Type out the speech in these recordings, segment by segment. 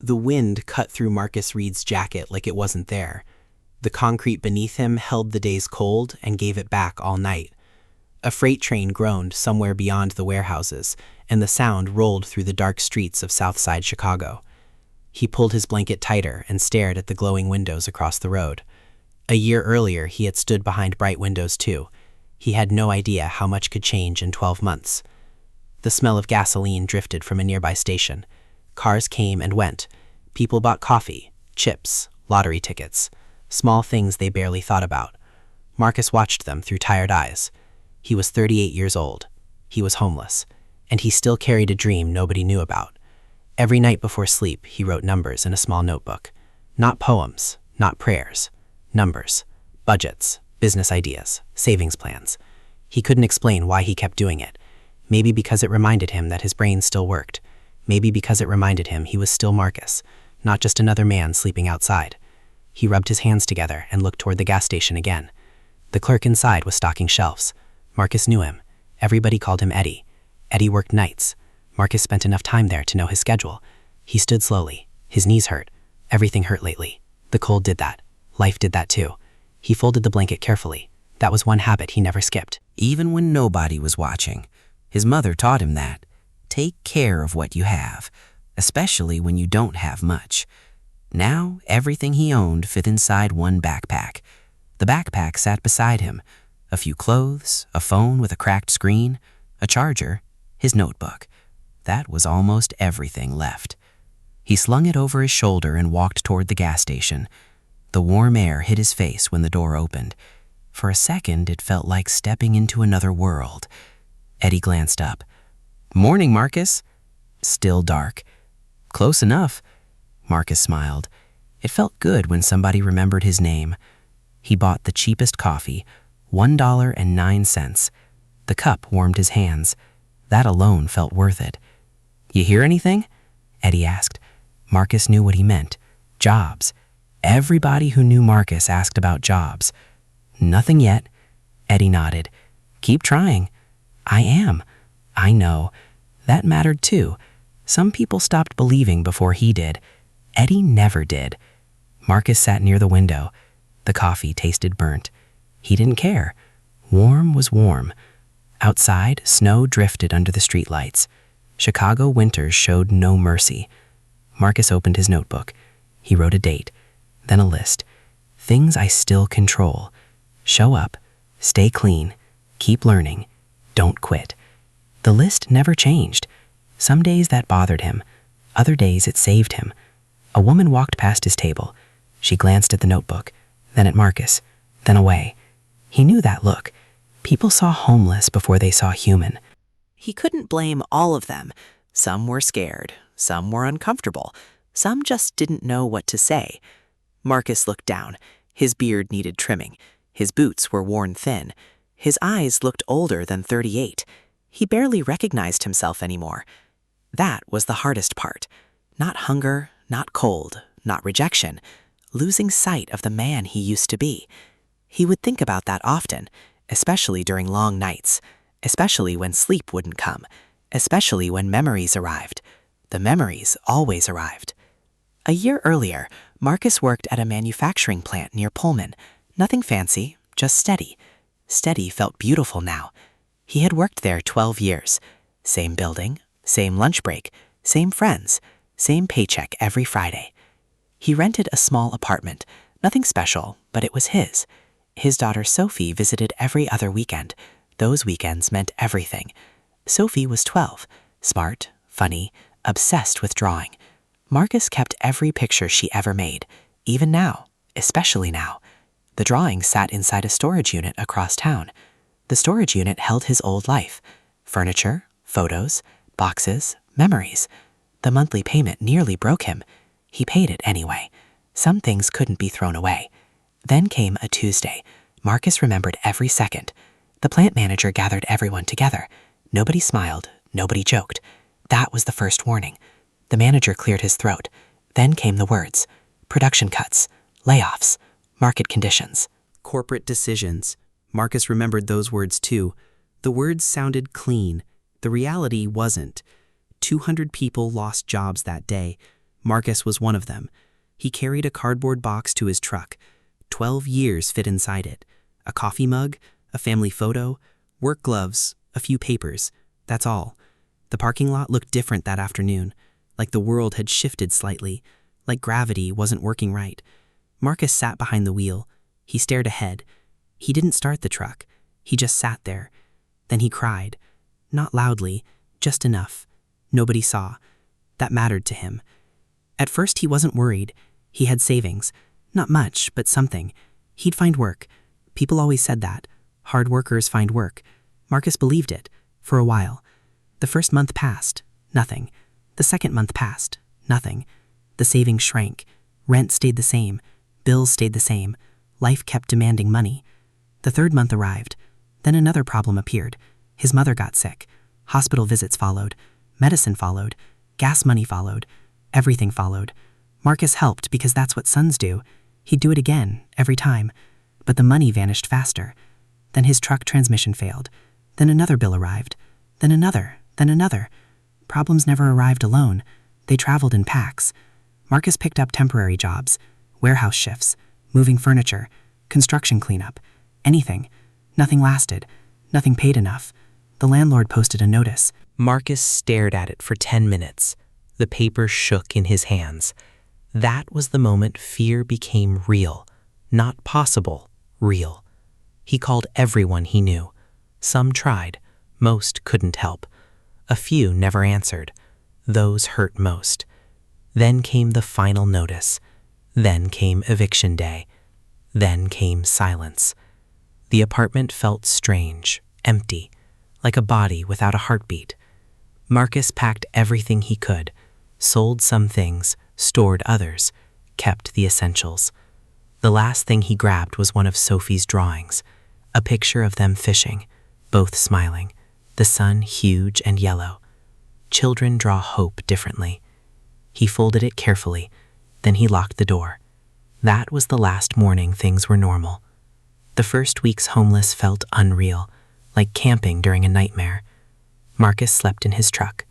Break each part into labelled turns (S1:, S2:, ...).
S1: The wind cut through Marcus Reed's jacket like it wasn't there. The concrete beneath him held the day's cold and gave it back all night. A freight train groaned somewhere beyond the warehouses, and the sound rolled through the dark streets of Southside Chicago. He pulled his blanket tighter and stared at the glowing windows across the road. A year earlier, he had stood behind bright windows too. He had no idea how much could change in 12 months. The smell of gasoline drifted from a nearby station. Cars came and went. People bought coffee, chips, lottery tickets, small things they barely thought about. Marcus watched them through tired eyes. He was 38 years old. He was homeless, and he still carried a dream nobody knew about. Every night before sleep, he wrote numbers in a small notebook. Not poems, not prayers. Numbers, budgets, business ideas, savings plans. He couldn't explain why he kept doing it. Maybe because it reminded him that his brain still worked. Maybe because it reminded him he was still Marcus, not just another man sleeping outside. He rubbed his hands together and looked toward the gas station again. The clerk inside was stocking shelves. Marcus knew him. Everybody called him Eddie. Eddie worked nights. Marcus spent enough time there to know his schedule. He stood slowly. His knees hurt. Everything hurt lately. The cold did that. Life did that too. He folded the blanket carefully. That was one habit he never skipped.
S2: Even when nobody was watching, his mother taught him that. Take care of what you have, especially when you don't have much. Now, everything he owned fit inside one backpack. The backpack sat beside him. A few clothes, a phone with a cracked screen, a charger, his notebook. That was almost everything left. He slung it over his shoulder and walked toward the gas station. The warm air hit his face when the door opened. For a second, it felt like stepping into another world. Eddie glanced up. "Morning, Marcus." Still dark. "Close enough." Marcus smiled. It felt good when somebody remembered his name. He bought the cheapest coffee, $1.09. The cup warmed his hands. That alone felt worth it. "You hear anything?" Eddie asked. Marcus knew what he meant. Jobs. Everybody who knew Marcus asked about jobs. "Nothing yet." Eddie nodded. "Keep trying." "I am." "I know." That mattered too. Some people stopped believing before he did. Eddie never did. Marcus sat near the window. The coffee tasted burnt. He didn't care. Warm was warm. Outside, snow drifted under the streetlights. Chicago winters showed no mercy. Marcus opened his notebook. He wrote a date, then a list. Things I still control. Show up, stay clean, keep learning, don't quit. The list never changed. Some days that bothered him. Other days it saved him. A woman walked past his table. She glanced at the notebook, then at Marcus, then away. He knew that look. People saw homeless before they saw human. He couldn't blame all of them. Some were scared, some were uncomfortable, some just didn't know what to say. Marcus looked down. His beard needed trimming. His boots were worn thin. His eyes looked older than 38. He barely recognized himself anymore. That was the hardest part. Not hunger, not cold, not rejection. Losing sight of the man he used to be. He would think about that often, especially during long nights, especially when sleep wouldn't come, especially when memories arrived. The memories always arrived. A year earlier, Marcus worked at a manufacturing plant near Pullman. Nothing fancy, just steady. Steady felt beautiful now. He had worked there 12 years. Same building, same lunch break, same friends, same paycheck every Friday. He rented a small apartment. Nothing special, but it was his. His daughter Sophie visited every other weekend. Those weekends meant everything. Sophie was 12, smart, funny, obsessed with drawing. Marcus kept every picture she ever made, even now, especially now. The drawing sat inside a storage unit across town. The storage unit held his old life. Furniture, photos, boxes, memories. The monthly payment nearly broke him. He paid it anyway. Some things couldn't be thrown away. Then came a Tuesday. Marcus remembered every second. The plant manager gathered everyone together. Nobody smiled, nobody joked. That was the first warning. The manager cleared his throat. Then came the words. Production cuts, layoffs, market conditions. Corporate decisions. Marcus remembered those words too. The words sounded clean. The reality wasn't. 200 people lost jobs that day. Marcus was one of them. He carried a cardboard box to his truck. 12 years fit inside it. A coffee mug, a family photo, work gloves, a few papers. That's all. The parking lot looked different that afternoon, like the world had shifted slightly, like gravity wasn't working right. Marcus sat behind the wheel. He stared ahead. He didn't start the truck. He just sat there. Then he cried. Not loudly, just enough. Nobody saw. That mattered to him. At first he wasn't worried. He had savings. Not much, but something. He'd find work. People always said that. Hard workers find work. Marcus believed it. For a while. The first month passed. Nothing. The second month passed. Nothing. The savings shrank. Rent stayed the same. Bills stayed the same. Life kept demanding money. The third month arrived. Then another problem appeared. His mother got sick. Hospital visits followed. Medicine followed. Gas money followed. Everything followed. Marcus helped because that's what sons do. He'd do it again, every time. But the money vanished faster. Then his truck transmission failed. Then another bill arrived. Then another. Then another. Problems never arrived alone. They traveled in packs. Marcus picked up temporary jobs, warehouse shifts, moving furniture, construction cleanup, anything. Nothing lasted. Nothing paid enough. The landlord posted a notice.
S1: Marcus stared at it for 10 minutes. The paper shook in his hands. That was the moment fear became real. Not possible, real. He called everyone he knew. Some tried. Most couldn't help. A few never answered. Those hurt most. Then came the final notice. Then came eviction day. Then came silence. The apartment felt strange, empty, like a body without a heartbeat. Marcus packed everything he could, sold some things, stored others, kept the essentials. The last thing he grabbed was one of Sophie's drawings, a picture of them fishing, both smiling, the sun huge and yellow. Children draw hope differently. He folded it carefully, then he locked the door. That was the last morning things were normal. The first weeks homeless felt unreal, like camping during a nightmare. Marcus slept in his truck.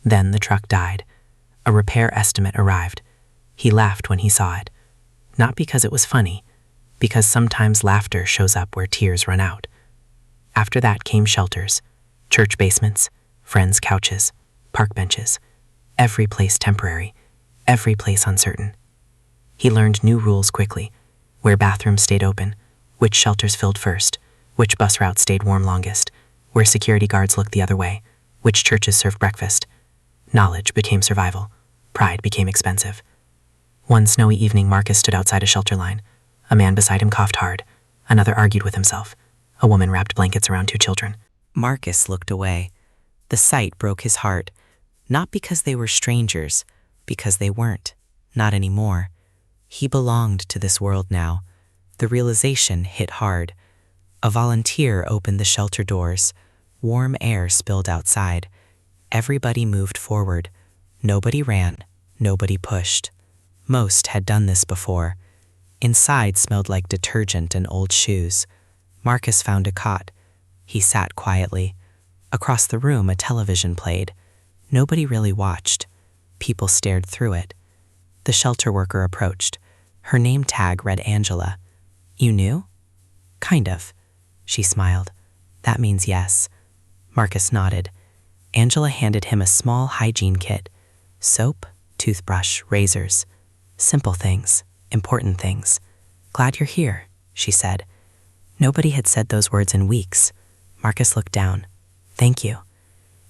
S1: Then the truck died. A repair estimate arrived. He laughed when he saw it. Not because it was funny, because sometimes laughter shows up where tears run out. After that came shelters, church basements, friends' couches, park benches. Every place temporary, every place uncertain. He learned new rules quickly, where bathrooms stayed open, which shelters filled first, which bus routes stayed warm longest, where security guards looked the other way, which churches served breakfast. Knowledge became survival. Pride became expensive. One snowy evening, Marcus stood outside a shelter line. A man beside him coughed hard. Another argued with himself. A woman wrapped blankets around two children.
S2: Marcus looked away. The sight broke his heart, not because they were strangers, because they weren't, not anymore. He belonged to this world now. The realization hit hard. A volunteer opened the shelter doors. Warm air spilled outside. Everybody moved forward. Nobody ran. Nobody pushed. Most had done this before. Inside smelled like detergent and old shoes. Marcus found a cot. He sat quietly. Across the room, a television played. Nobody really watched. People stared through it. The shelter worker approached. Her name tag read Angela. You knew? Kind of. She smiled. That means yes. Marcus nodded. Angela handed him a small hygiene kit. Soap, toothbrush, razors. Simple things, important things. Glad you're here, she said. Nobody had said those words in weeks. Marcus looked down. Thank you.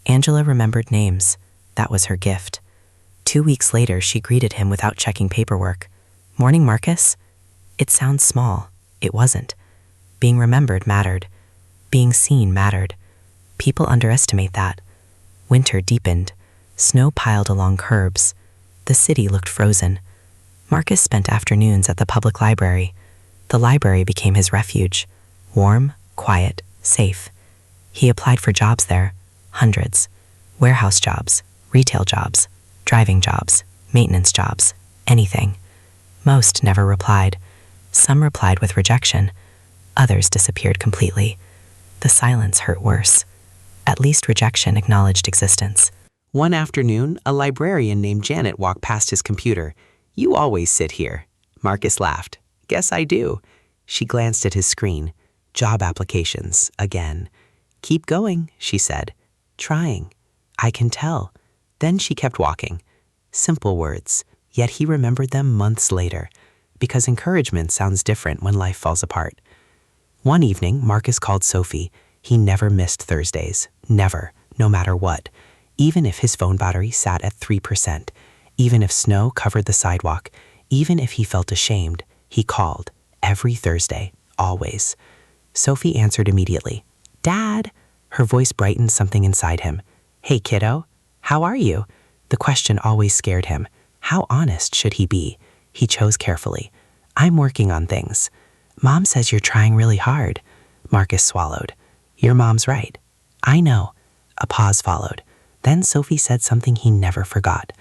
S2: Angela remembered names. That was her gift. 2 weeks later, she greeted him without checking paperwork. Morning, Marcus? It sounds small. It wasn't. Being remembered mattered. Being seen mattered. People underestimate that. Winter deepened. Snow piled along curbs. The city looked frozen. Marcus spent afternoons at the public library. The library became his refuge. Warm, quiet, safe. He applied for jobs there. Hundreds. Warehouse jobs, retail jobs, driving jobs, maintenance jobs, anything. Most never replied. Some replied with rejection. Others disappeared completely. The silence hurt worse. At least rejection acknowledged existence. One afternoon, a librarian named Janet walked past his computer. "You always sit here." Marcus laughed. "Guess I do." She glanced at his screen. Job applications, again. "Keep going," she said. "Trying. I can tell." Then she kept walking. Simple words, yet he remembered them months later, because encouragement sounds different when life falls apart. One evening, Marcus called Sophie. He never missed Thursdays. Never, no matter what. Even if his phone battery sat at 3%, even if snow covered the sidewalk, even if he felt ashamed, he called. Every Thursday, always. Sophie answered immediately. "Dad!" Her voice brightened something inside him. "Hey, kiddo. How are you?" The question always scared him. How honest should he be? He chose carefully. "I'm working on things." "Mom says you're trying really hard." Marcus swallowed. "Your mom's right." "I know." A pause followed. Then Sophie said something he never forgot.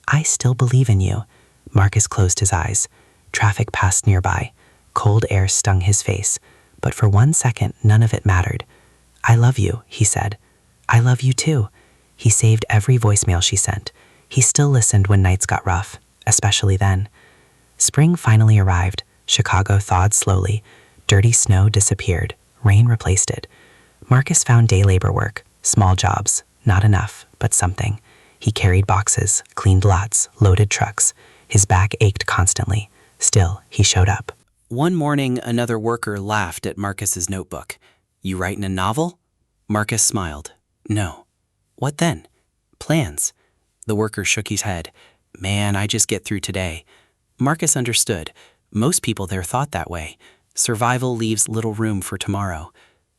S2: "I still believe in you." Marcus closed his eyes. Traffic passed nearby. Cold air stung his face. But for 1 second, none of it mattered. "I love you," he said. "I love you too." He saved every voicemail she sent. He still listened when nights got rough, especially then. Spring finally arrived. Chicago thawed slowly. Dirty snow disappeared. Rain replaced it. Marcus found day labor work, small jobs, not enough, but something. He carried boxes, cleaned lots, loaded trucks. His back ached constantly. Still, he showed up. One morning, another worker laughed at Marcus's notebook. "You writing a novel?" Marcus smiled. "No." "What then?" "Plans." The worker shook his head. "Man, I just get through today." Marcus understood. Most people there thought that way. Survival leaves little room for tomorrow.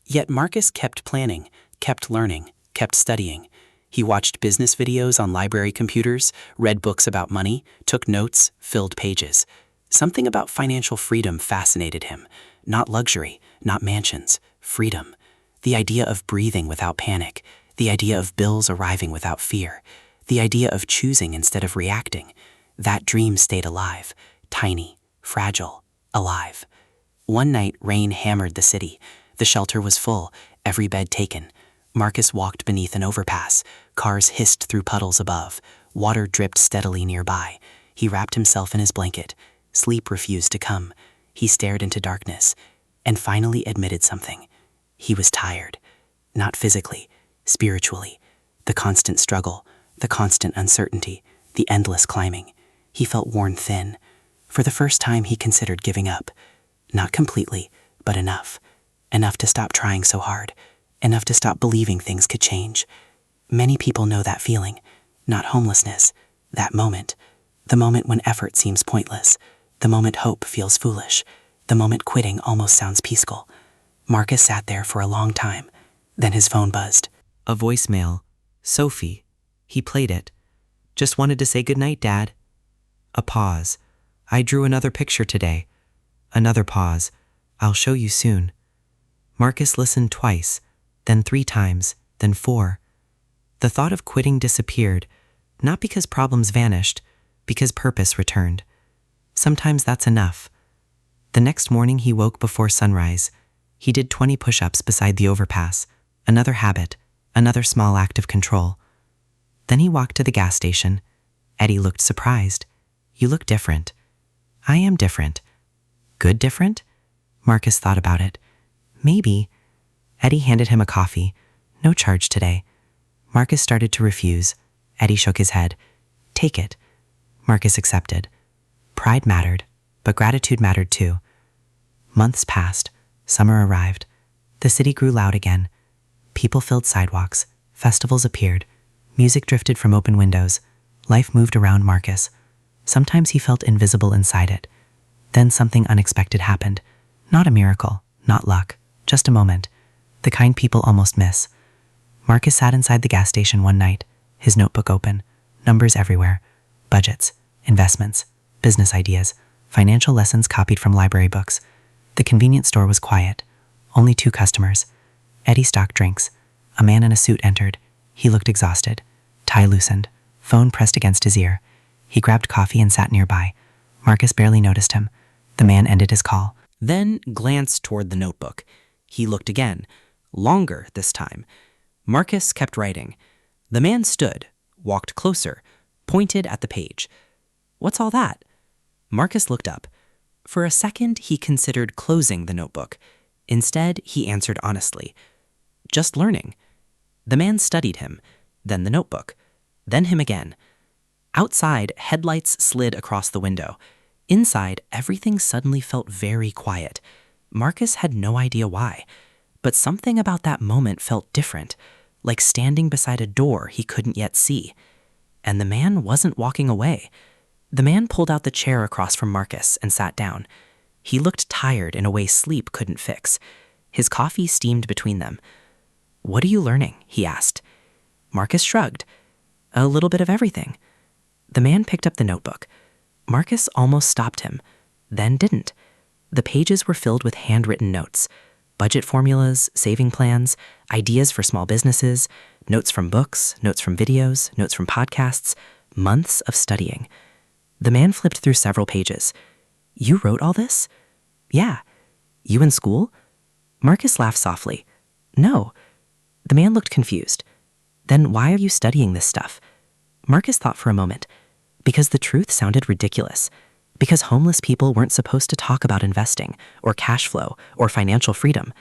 S2: Yet Marcus kept planning, kept learning, kept studying. He watched business videos on library computers, read books about money, took notes, filled pages. Something about financial freedom fascinated him. Not luxury, not mansions, freedom. The idea of breathing without panic, the idea of bills arriving without fear, the idea of choosing instead of reacting. That dream stayed alive, tiny, fragile, alive. One night, rain hammered the city. The shelter was full, every bed taken. Marcus walked beneath an overpass. Cars hissed through puddles above. Water dripped steadily nearby. He wrapped himself in his blanket. Sleep refused to come. He stared into darkness and finally admitted something. He was tired. Not physically, spiritually. The constant struggle, the constant uncertainty, the endless climbing. He felt worn thin. For the first time, he considered giving up. Not completely, but enough. Enough to stop trying so hard. Enough to stop believing things could change. Many people know that feeling. Not homelessness. That moment. The moment when effort seems pointless. The moment hope feels foolish. The moment quitting almost sounds peaceful. Marcus sat there for a long time. Then his phone buzzed. A voicemail. "Sophie." He played it. "Just wanted to say goodnight, Dad." A pause. "I drew another picture today." Another pause. "I'll show you soon." Marcus listened twice, then 3 times, then 4. The thought of quitting disappeared, not because problems vanished, because purpose returned. Sometimes that's enough. The next morning he woke before sunrise. He did 20 push-ups beside the overpass, another habit, another small act of control. Then he walked to the gas station. Eddie looked surprised. "You look different." "I am different." "Good different?" Marcus thought about it. "Maybe." Eddie handed him a coffee. "No charge today." Marcus started to refuse. Eddie shook his head. "Take it." Marcus accepted. Pride mattered, but gratitude mattered too. Months passed. Summer arrived. The city grew loud again. People filled sidewalks. Festivals appeared. Music drifted from open windows. Life moved around Marcus. Sometimes he felt invisible inside it. Then something unexpected happened. Not a miracle, not luck, just a moment. The kind people almost miss. Marcus sat inside the gas station one night, his notebook open, numbers everywhere, budgets, investments, business ideas, financial lessons copied from library books. The convenience store was quiet. Only 2 customers. Eddie stocked drinks. A man in a suit entered. He looked exhausted. Tie loosened. Phone pressed against his ear. He grabbed coffee and sat nearby. Marcus barely noticed him. The man ended his call, then glanced toward the notebook. He looked again. Longer this time. Marcus kept writing. The man stood, walked closer, pointed at the page. "What's all that?" Marcus looked up. For a second, he considered closing the notebook. Instead, he answered honestly, "Just learning." The man studied him, then the notebook, then him again. Outside, headlights slid across the window. Inside, everything suddenly felt very quiet. Marcus had no idea why, but something about that moment felt different, like standing beside a door he couldn't yet see. And the man wasn't walking away. The man pulled out the chair across from Marcus and sat down. He looked tired in a way sleep couldn't fix. His coffee steamed between them. "What are you learning?" he asked. Marcus shrugged. "A little bit of everything." The man picked up the notebook. Marcus almost stopped him, then didn't. The pages were filled with handwritten notes, budget formulas, saving plans, ideas for small businesses, notes from books, notes from videos, notes from podcasts, months of studying. The man flipped through several pages. "You wrote all this?" "Yeah." "You in school?" Marcus laughed softly. "No." The man looked confused. "Then why are you studying this stuff?" Marcus thought for a moment. Because the truth sounded ridiculous. Because homeless people weren't supposed to talk about investing, or cash flow, or financial freedom.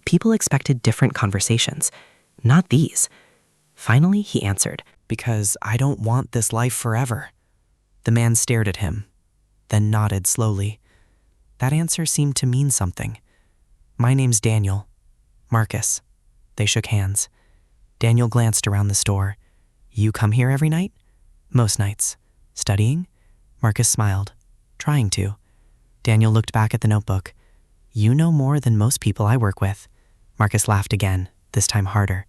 S2: People expected different conversations, not these. Finally, he answered, "Because I don't want this life forever." The man stared at him, then nodded slowly. That answer seemed to mean something. "My name's Daniel." "Marcus." They shook hands. Daniel glanced around the store. "You come here every night?" "Most nights." "Studying?" Marcus smiled. "Trying to." Daniel looked back at the notebook. "You know more than most people I work with." Marcus laughed again, this time harder.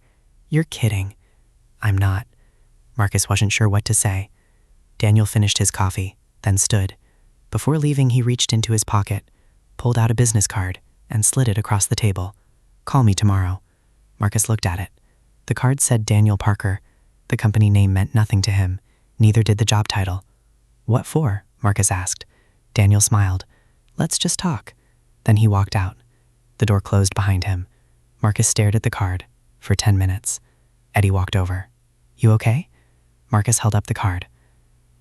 S2: "You're kidding." "I'm not." Marcus wasn't sure what to say. Daniel finished his coffee, then stood. Before leaving, he reached into his pocket, pulled out a business card, and slid it across the table. "Call me tomorrow." Marcus looked at it. The card said Daniel Parker. The company name meant nothing to him. Neither did the job title. "What for?" Marcus asked. Daniel smiled. "Let's just talk." Then he walked out. The door closed behind him. Marcus stared at the card for 10 minutes. Eddie walked over. "You okay?" Marcus held up the card.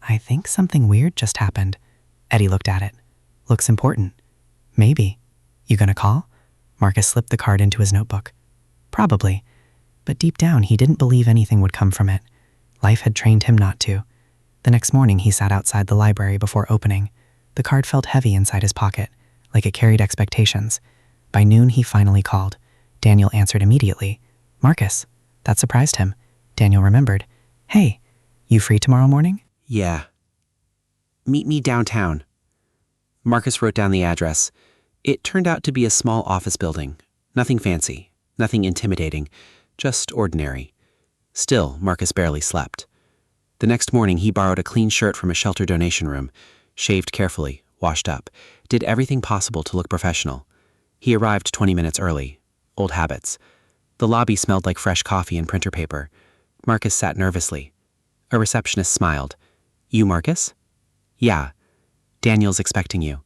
S2: "I think something weird just happened." Eddie looked at it. "Looks important." "Maybe." "You gonna call?" Marcus slipped the card into his notebook. "Probably." But deep down, he didn't believe anything would come from it. Life had trained him not to. The next morning, he sat outside the library before opening. The card felt heavy inside his pocket, like it carried expectations. By noon, he finally called. Daniel answered immediately. "Marcus." That surprised him. Daniel remembered. "Hey, you free tomorrow morning?"
S1: "Yeah." "Meet me downtown." Marcus wrote down the address. It turned out to be a small office building. Nothing fancy, nothing intimidating, just ordinary. Still, Marcus barely slept. The next morning, he borrowed a clean shirt from a shelter donation room, shaved carefully, washed up, did everything possible to look professional. He arrived 20 minutes early. Old habits. The lobby smelled like fresh coffee and printer paper. Marcus sat nervously. A receptionist smiled. "You, Marcus?" "Yeah." "Daniel's expecting you."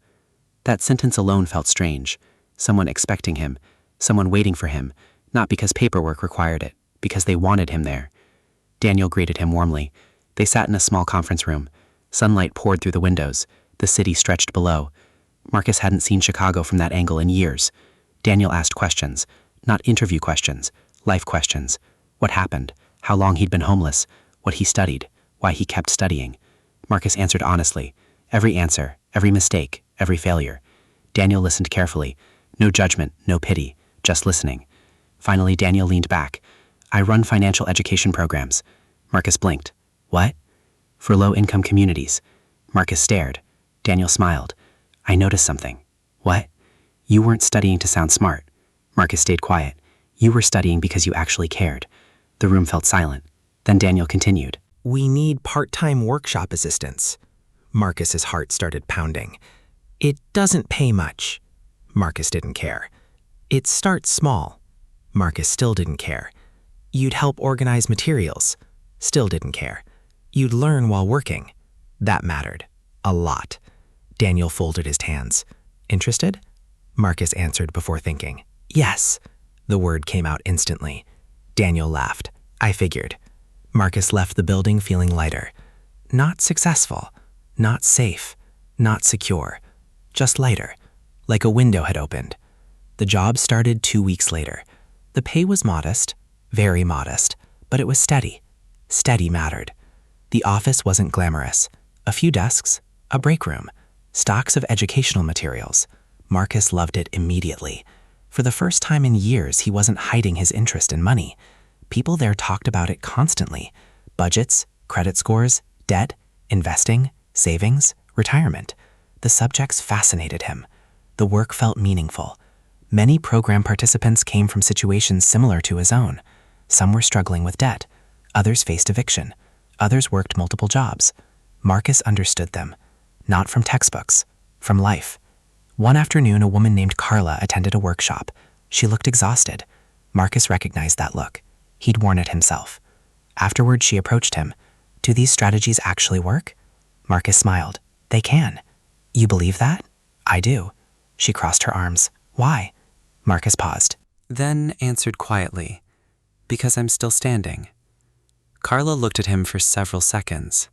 S1: That sentence alone felt strange. Someone expecting him. Someone waiting for him. Not because paperwork required it, because they wanted him there. Daniel greeted him warmly. They sat in a small conference room. Sunlight poured through the windows. The city stretched below. Marcus hadn't seen Chicago from that angle in years. Daniel asked questions. Not interview questions. Life questions. What happened? How long he'd been homeless. What he studied. Why he kept studying. Marcus answered honestly. Every answer. Every mistake. Every failure. Daniel listened carefully. No judgment. No pity. Just listening. Finally, Daniel leaned back. "I run financial education programs." Marcus blinked. "What?" "For low-income communities." Marcus stared. Daniel smiled. "I noticed something." "What?" "You weren't studying to sound smart." Marcus stayed quiet. "You were studying because you actually cared." The room felt silent. Then Daniel continued. "We need part-time workshop assistants." Marcus's heart started pounding. "It doesn't pay much." Marcus didn't care. "It starts small." Marcus still didn't care. "You'd help organize materials." Still didn't care. "You'd learn while working." That mattered. A lot. Daniel folded his hands. "Interested?" Marcus answered before thinking. "Yes." The word came out instantly. Daniel laughed. "I figured."
S2: Marcus left the building feeling lighter. Not successful, not safe, not secure, just lighter, like a window had opened. The job started 2 weeks later. The pay was modest, very modest, but it was steady. Steady mattered. The office wasn't glamorous. A few desks, a break room, stocks of educational materials. Marcus loved it immediately. For the first time in years, he wasn't hiding his interest in money. People there talked about it constantly. Budgets, credit scores, debt, investing, savings, retirement. The subjects fascinated him. The work felt meaningful. Many program participants came from situations similar to his own. Some were struggling with debt. Others faced eviction. Others worked multiple jobs. Marcus understood them. Not from textbooks, from life. One afternoon, a woman named Carla attended a workshop. She looked exhausted. Marcus recognized that look. He'd worn it himself. Afterward, she approached him. "Do these strategies actually work?" Marcus smiled. "They can." "You believe that?" "I do." She crossed her arms. "Why?" Marcus paused. Then answered quietly, "Because I'm still standing." Carla looked at him for several seconds,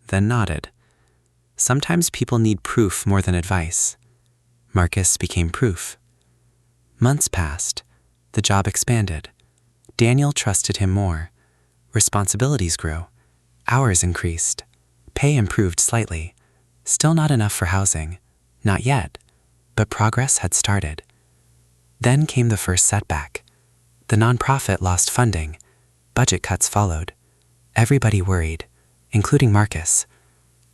S2: then nodded. Sometimes people need proof more than advice. Marcus became proof. Months passed. The job expanded. Daniel trusted him more. Responsibilities grew. Hours increased. Pay improved slightly. Still not enough for housing. Not yet. But progress had started. Then came the first setback. The nonprofit lost funding. Budget cuts followed. Everybody worried, including Marcus.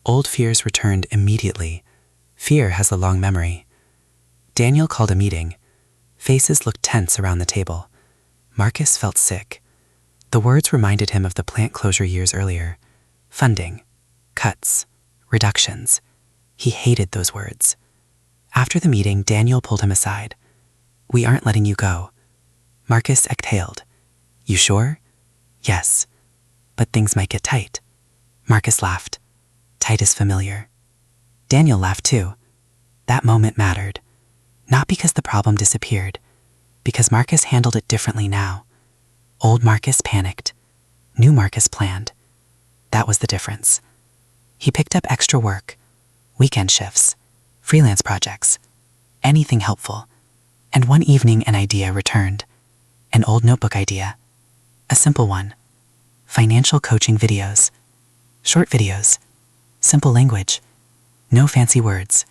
S2: Old fears returned immediately. Fear has a long memory. Daniel called a meeting. Faces looked tense around the table. Marcus felt sick. The words reminded him of the plant closure years earlier. Funding, cuts, reductions. He hated those words. After the meeting, Daniel pulled him aside. "We aren't letting you go." Marcus exhaled. "You sure?" "Yes, but things might get tight." Marcus laughed. "Tight is familiar." Daniel laughed too. That moment mattered. Not because the problem disappeared, because Marcus handled it differently now. Old Marcus panicked. New Marcus planned. That was the difference. He picked up extra work, weekend shifts, freelance projects, anything helpful. And one evening an idea returned. An old notebook idea. A simple one. Financial coaching videos. Short videos. Simple language. No fancy words.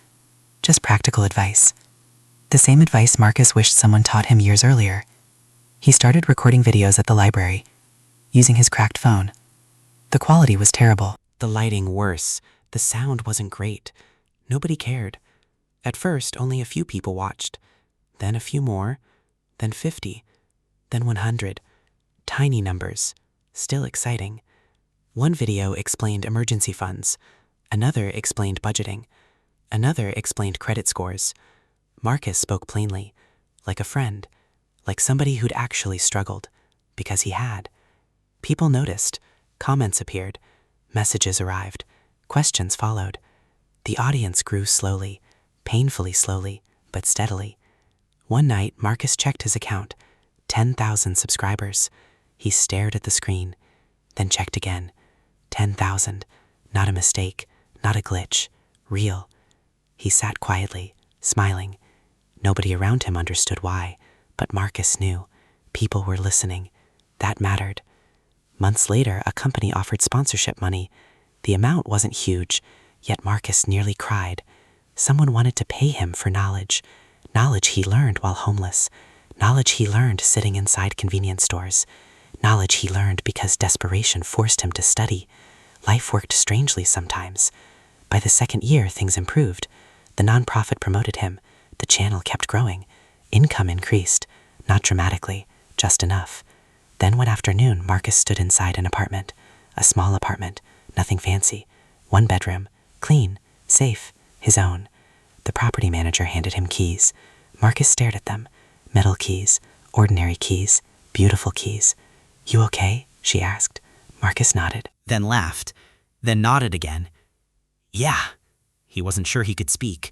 S2: Just practical advice. The same advice Marcus wished someone taught him years earlier. He started recording videos at the library, using his cracked phone. The quality was terrible. The lighting worse. The sound wasn't great. Nobody cared. At first, only a few people watched. Then a few more. Then 50. Then 100. Tiny numbers. Still exciting. One video explained emergency funds. Another explained budgeting. Another explained credit scores. Marcus spoke plainly, like a friend, like somebody who'd actually struggled, because he had. People noticed. Comments appeared. Messages arrived. Questions followed. The audience grew slowly, painfully slowly, but steadily. One night, Marcus checked his account. 10,000 subscribers. He stared at the screen, then checked again. 10,000. Not a mistake, not a glitch. Real. He sat quietly, smiling. Nobody around him understood why, but Marcus knew. People were listening. That mattered. Months later, a company offered sponsorship money. The amount wasn't huge, yet Marcus nearly cried. Someone wanted to pay him for knowledge. Knowledge he learned while homeless. Knowledge he learned sitting inside convenience stores. Knowledge he learned because desperation forced him to study. Life worked strangely sometimes. By the second year, things improved. The nonprofit promoted him. The channel kept growing. Income increased. Not dramatically, just enough. Then one afternoon, Marcus stood inside an apartment. A small apartment, nothing fancy. 1 bedroom, clean, safe, his own. The property manager handed him keys. Marcus stared at them. Metal keys, ordinary keys, beautiful keys. "You okay?" she asked. Marcus nodded. Then laughed. Then nodded again. "Yeah." He wasn't sure he could speak.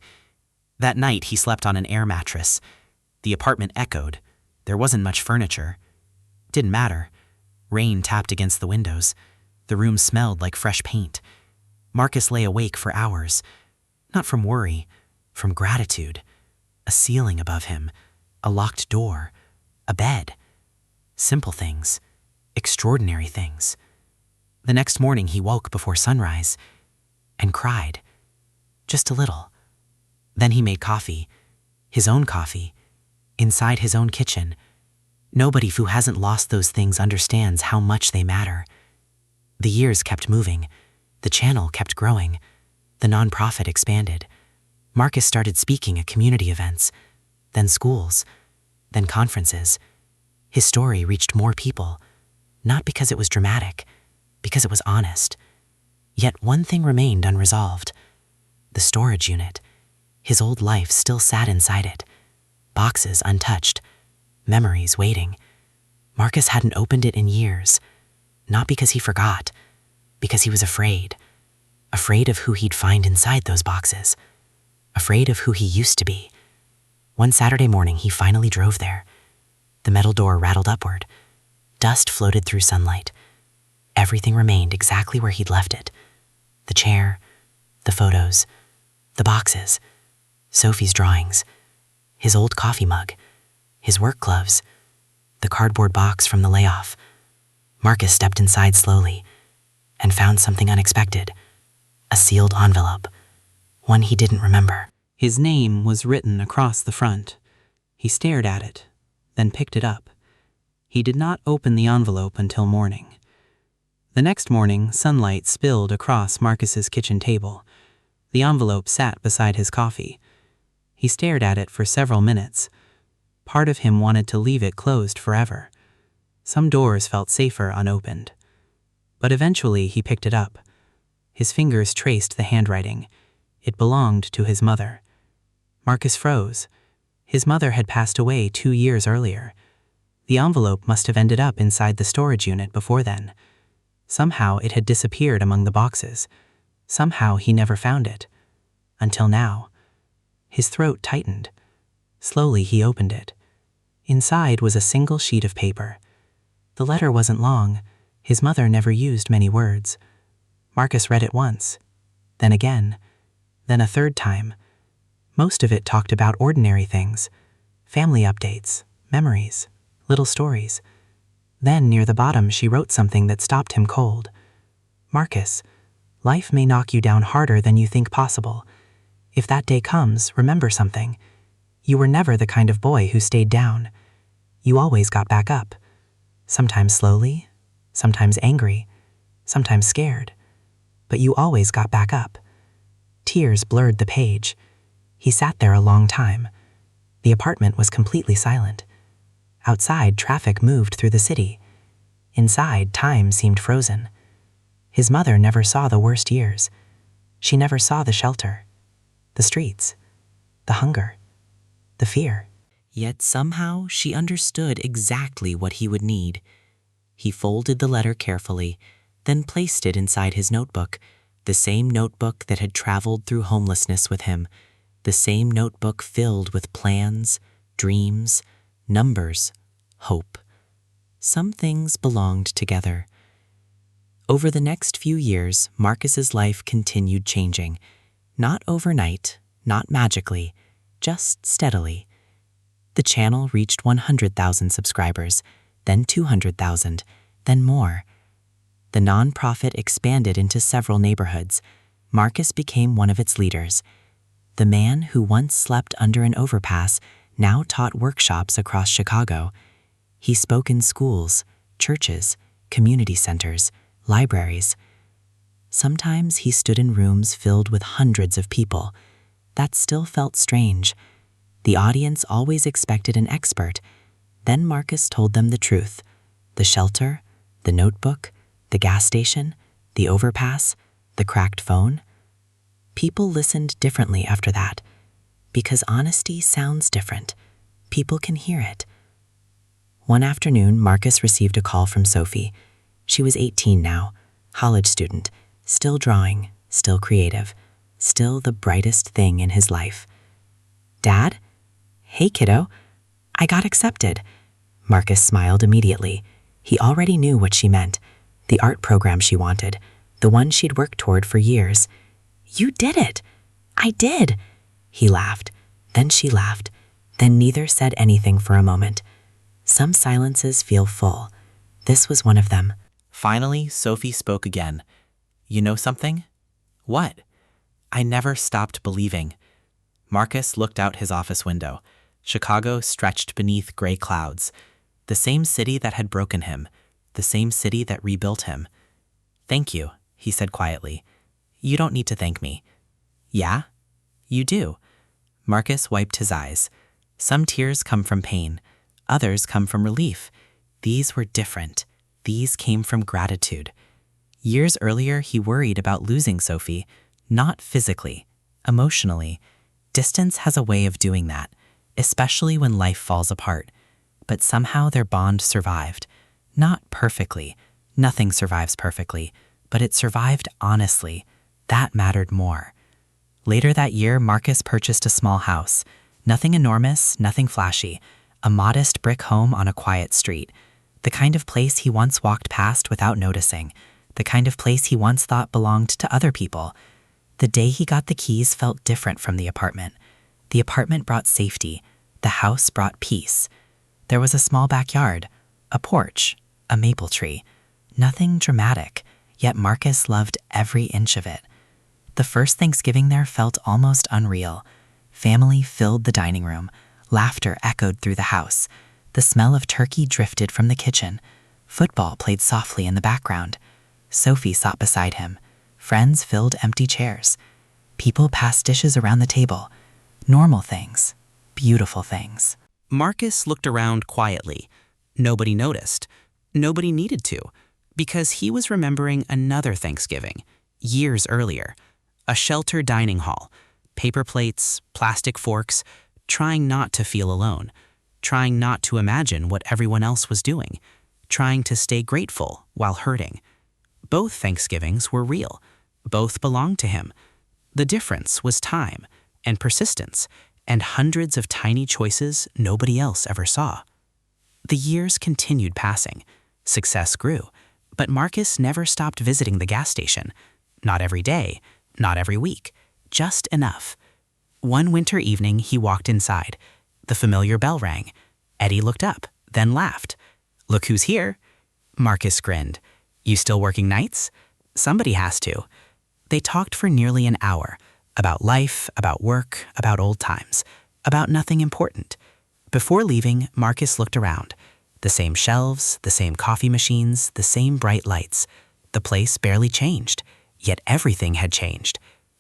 S2: That night, he slept on an air mattress. The apartment echoed. There wasn't much furniture. Didn't matter. Rain tapped against the windows. The room smelled like fresh paint. Marcus lay awake for hours, not from worry, from gratitude. A ceiling above him, a locked door, a bed. Simple things, extraordinary things. The next morning he woke before sunrise and cried, just a little. Then he made coffee, his own coffee, inside his own kitchen. Nobody who hasn't lost those things understands how much they matter. The years kept moving, the channel kept growing, the nonprofit expanded. Marcus started speaking at community events, then schools, then conferences. His story reached more people, not because it was dramatic, because it was honest. Yet one thing remained unresolved. The storage unit. His old life still sat inside it. Boxes untouched, memories waiting. Marcus hadn't opened it in years, not because he forgot, because he was afraid. Afraid of who he'd find inside those boxes. Afraid of who he used to be. One Saturday morning, he finally drove there. The metal door rattled upward. Dust floated through sunlight. Everything remained exactly where he'd left it. The chair, the photos, the boxes, Sophie's drawings, his old coffee mug, his work gloves, the cardboard box from the layoff. Marcus stepped inside slowly and found something unexpected. A sealed envelope, one he didn't remember. His name was written across the front. He stared at it, then picked it up. He did not open the envelope until morning. The next morning, sunlight spilled across Marcus's kitchen table. The envelope sat beside his coffee. He stared at it for several minutes. Part of him wanted to leave it closed forever. Some doors felt safer unopened. But eventually he picked it up. His fingers traced the handwriting. It belonged to his mother. Marcus froze. His mother had passed away 2 years earlier. The envelope must have ended up inside the storage unit before then. Somehow it had disappeared among the boxes. Somehow he never found it. Until now. His throat tightened. Slowly he opened it. Inside was a single sheet of paper. The letter wasn't long. His mother never used many words. Marcus read it once, then again, then a third time. Most of it talked about ordinary things, family updates, memories, little stories. Then near the bottom she wrote something that stopped him cold. Marcus, life may knock you down harder than you think possible. If that day comes, remember something. You were never the kind of boy who stayed down. You always got back up. Sometimes slowly, sometimes angry, sometimes scared. But you always got back up. Tears blurred the page. He sat there a long time. The apartment was completely silent. Outside, traffic moved through the city. Inside, time seemed frozen. His mother never saw the worst years. She never saw the shelter, the streets, the hunger, the fear. Yet somehow she understood exactly what he would need. He folded the letter carefully, then placed it inside his notebook, the same notebook that had traveled through homelessness with him, the same notebook filled with plans, dreams, numbers, hope. Some things belonged together. Over the next few years, Marcus's life continued changing. Not overnight, not magically, just steadily. The channel reached 100,000 subscribers, then 200,000, then more. The nonprofit expanded into several neighborhoods. Marcus became one of its leaders. The man who once slept under an overpass now taught workshops across Chicago. He spoke in schools, churches, community centers, libraries. Sometimes he stood in rooms filled with hundreds of people. That still felt strange. The audience always expected an expert. Then Marcus told them the truth. The shelter, the notebook, the gas station, the overpass, the cracked phone. People listened differently after that. Because honesty sounds different. People can hear it. One afternoon, Marcus received a call from Sophie. She was 18 now, college student, still drawing, still creative, still the brightest thing in his life. "Dad? Hey, kiddo. I got accepted." Marcus smiled immediately. He already knew what she meant. The art program she wanted, the one she'd worked toward for years. "You did it!" "I did!" He laughed. Then she laughed. Then neither said anything for a moment. Some silences feel full. This was one of them.
S1: Finally, Sophie spoke again. "You know something?" "What?" "I never stopped believing." Marcus looked out his office window. Chicago stretched beneath gray clouds. The same city that had broken him. The same city that rebuilt him. "Thank you," he said quietly. "You don't need to thank me." "Yeah? You do." Marcus wiped his eyes. Some tears come from pain. Others come from relief. These were different. These came from gratitude. Years earlier, he worried about losing Sophie, not physically, emotionally. Distance has a way of doing that, especially when life falls apart. But somehow their bond survived. Not perfectly. Nothing survives perfectly, but it survived honestly. That mattered more. Later that year, Marcus purchased a small house. Nothing enormous, nothing flashy. A modest brick home on a quiet street. The kind of place he once walked past without noticing. The kind of place he once thought belonged to other people. The day he got the keys felt different from the apartment. The apartment brought safety. The house brought peace. There was a small backyard, a porch, a maple tree. Nothing dramatic, yet Marcus loved every inch of it. The first Thanksgiving there felt almost unreal. Family filled the dining room. Laughter echoed through the house. The smell of turkey drifted from the kitchen. Football played softly in the background. Sophie sat beside him. Friends filled empty chairs. People passed dishes around the table. Normal things. Beautiful things. Marcus looked around quietly. Nobody noticed. Nobody needed to, because he was remembering another Thanksgiving, years earlier. A shelter dining hall. Paper plates, plastic forks, trying not to feel alone. Trying not to imagine what everyone else was doing. Trying to stay grateful while hurting. Both Thanksgivings were real. Both belonged to him. The difference was time and persistence and hundreds of tiny choices nobody else ever saw. The years continued passing. Success grew. But Marcus never stopped visiting the gas station. Not every day, not every week, just enough. One winter evening, he walked inside. The familiar bell rang. Eddie looked up, then laughed. "Look who's here." Marcus grinned. "You still working nights?" "Somebody has to." They talked for nearly an hour, about life, about work, about old times, about nothing important. Before leaving, Marcus looked around. The same shelves, the same coffee machines, the same bright lights. The place barely changed, yet everything had changed.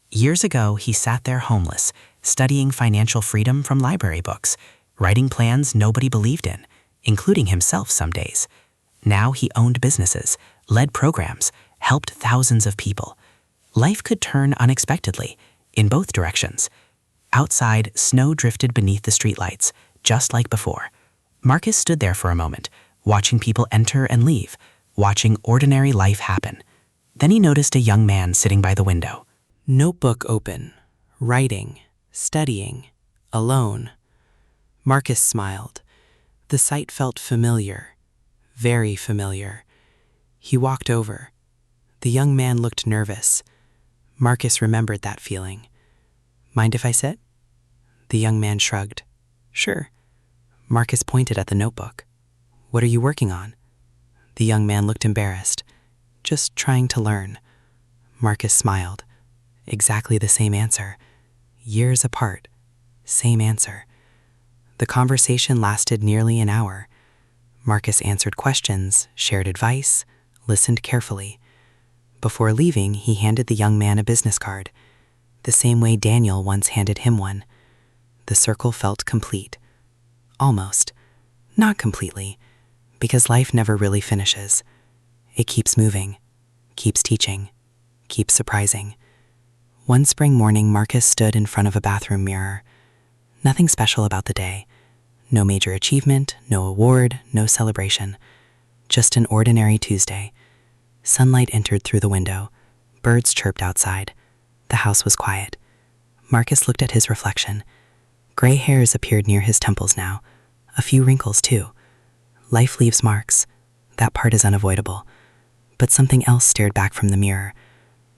S1: Years ago, he sat there homeless, studying financial freedom from library books, writing plans nobody believed in, including himself some days. Now he owned businesses, led programs, helped thousands of people. Life could turn unexpectedly, in both directions. Outside, snow drifted beneath the streetlights, just like before. Marcus stood there for a moment, watching people enter and leave, watching ordinary life happen. Then he noticed a young man sitting by the window. Notebook open, writing, studying, alone. Marcus smiled. The sight felt familiar, very familiar. He walked over. The young man looked nervous. Marcus remembered that feeling. "Mind if I sit?" The young man shrugged. "Sure." Marcus pointed at the notebook. "What are you working on?" The young man looked embarrassed. "Just trying to learn." Marcus smiled. Exactly the same answer. Years apart. Same answer. The conversation lasted nearly an hour. Marcus answered questions, shared advice, listened carefully. Before leaving, he handed the young man a business card, the same way Daniel once handed him one. The circle felt complete. Almost. Not completely, because life never really finishes. It keeps moving, keeps teaching, keeps surprising. One spring morning, Marcus stood in front of a bathroom mirror. Nothing special about the day. No major achievement, no award, no celebration. Just an ordinary Tuesday. Sunlight entered through the window. Birds chirped outside. The house was quiet. Marcus looked at his reflection. Gray hairs appeared near his temples now. A few wrinkles, too. Life leaves marks. That part is unavoidable.
S2: But something else stared back from the mirror.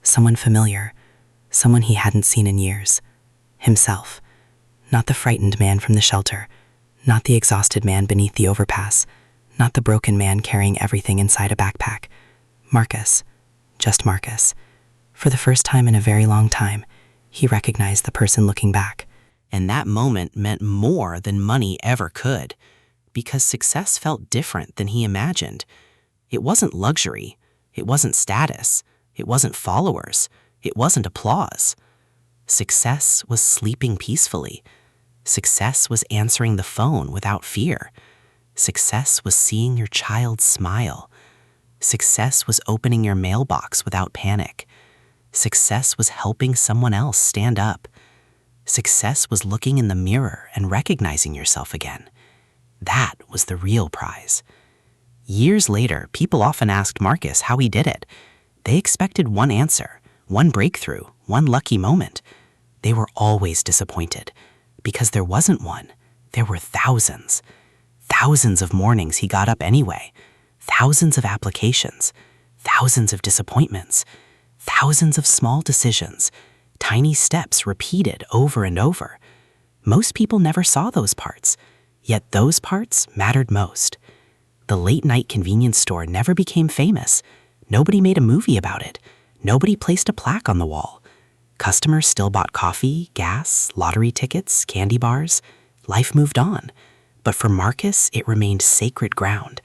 S2: Someone familiar, someone he hadn't seen in years. Himself. Not the frightened man from the shelter, not the exhausted man beneath the overpass, not the broken man carrying everything inside a backpack. Marcus. Just Marcus. For the first time in a very long time, he recognized the person looking back.
S1: And that moment meant more than money ever could, because success felt different than he imagined. It wasn't luxury, it wasn't status, it wasn't followers, it wasn't applause. Success was sleeping peacefully. Success was answering the phone without fear. Success was seeing your child smile. Success was opening your mailbox without panic. Success was helping someone else stand up. Success was looking in the mirror and recognizing yourself again. That was the real prize. Years later, people often asked Marcus how he did it. They expected one answer, one breakthrough, one lucky moment. They were always disappointed, because there wasn't one. There were thousands. Thousands of mornings he got up anyway. Thousands of applications. Thousands of disappointments. Thousands of small decisions. Tiny steps repeated over and over. Most people never saw those parts, yet those parts mattered most. The late-night convenience store never became famous. Nobody made a movie about it. Nobody placed a plaque on the wall. Customers still bought coffee, gas, lottery tickets, candy bars. Life moved on. But for Marcus, it remained sacred ground.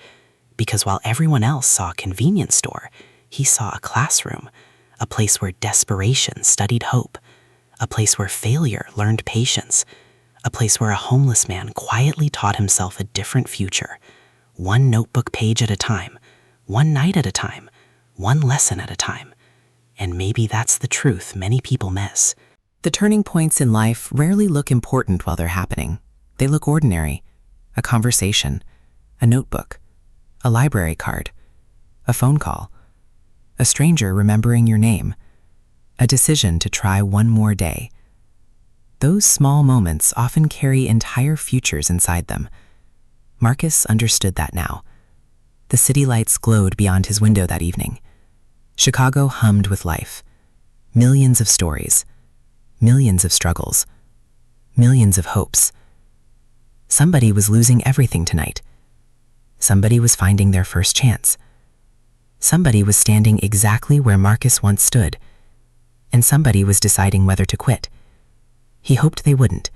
S1: Because while everyone else saw a convenience store, he saw a classroom, a place where desperation studied hope, a place where failure learned patience, a place where a homeless man quietly taught himself a different future, one notebook page at a time, one night at a time, one lesson at a time. And maybe that's the truth many people miss.
S2: The turning points in life rarely look important while they're happening. They look ordinary. A conversation, a notebook, a library card, a phone call, a stranger remembering your name, a decision to try one more day. Those small moments often carry entire futures inside them. Marcus understood that now. The city lights glowed beyond his window that evening. Chicago hummed with life. Millions of stories, millions of struggles, millions of hopes. Somebody was losing everything tonight. Somebody was finding their first chance. Somebody was standing exactly where Marcus once stood, and somebody was deciding whether to quit. He hoped they wouldn't,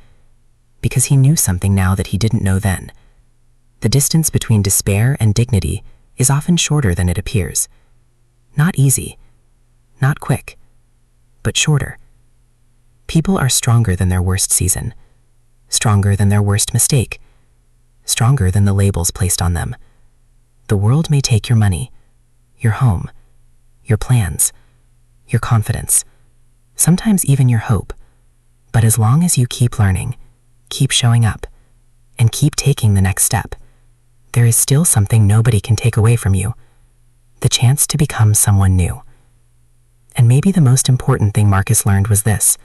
S2: because he knew something now that he didn't know then. The distance between despair and dignity is often shorter than it appears. Not easy, not quick, but shorter. People are stronger than their worst season, stronger than their worst mistake, stronger than the labels placed on them. The world may take your money, your home, your plans, your confidence, sometimes even your hope. But as long as you keep learning, keep showing up, and keep taking the next step, there is still something nobody can take away from you: the chance to become someone new. And maybe the most important thing Marcus learned was this: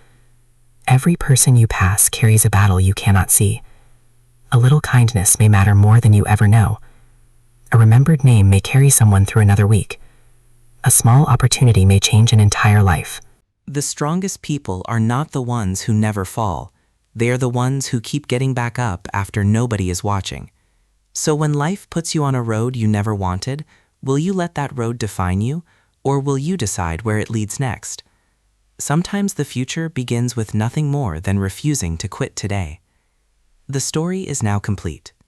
S2: every person you pass carries a battle you cannot see. A little kindness may matter more than you ever know. A remembered name may carry someone through another week. A small opportunity may change an entire life.
S1: The strongest people are not the ones who never fall. They are the ones who keep getting back up after nobody is watching. So when life puts you on a road you never wanted, will you let that road define you, or will you decide where it leads next? Sometimes the future begins with nothing more than refusing to quit today. The story is now complete.